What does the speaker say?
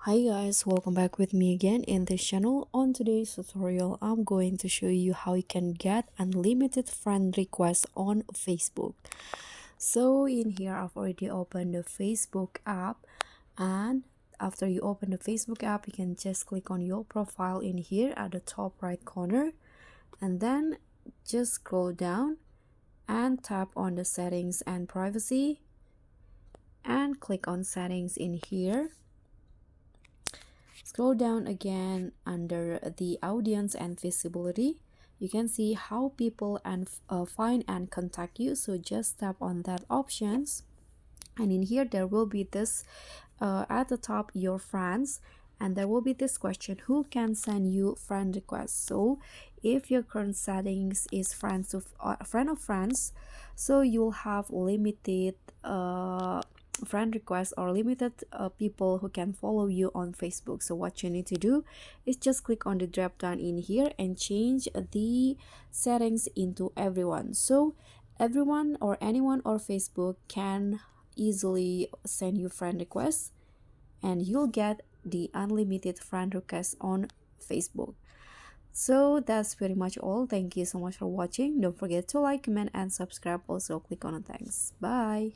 Hi guys, welcome back with me again in this channel. On today's tutorial, I'm going to show you how you can get unlimited friend requests on Facebook. So in here, I've already opened the Facebook app, and after you open the Facebook app, you can just click on your profile in here at the top right corner, and then just scroll down and tap on the settings and privacy and click on settings in here. Scroll down again under the audience and visibility. You can see how people find and contact you. So just tap on that options. And in here, there will be this at the top, your friends. And there will be this question, who can send you friend requests? So if your current settings is friends of friend of friends, so you'll have limited friend requests or limited people who can follow you on Facebook. So what you need to do is just click on the drop down in here and change the settings into everyone. So everyone or anyone or Facebook can easily send you friend requests, and you'll get the unlimited friend requests on Facebook. So that's pretty much all. Thank you so much for watching. Don't forget to like, comment, and subscribe. Also click on the thanks. Bye.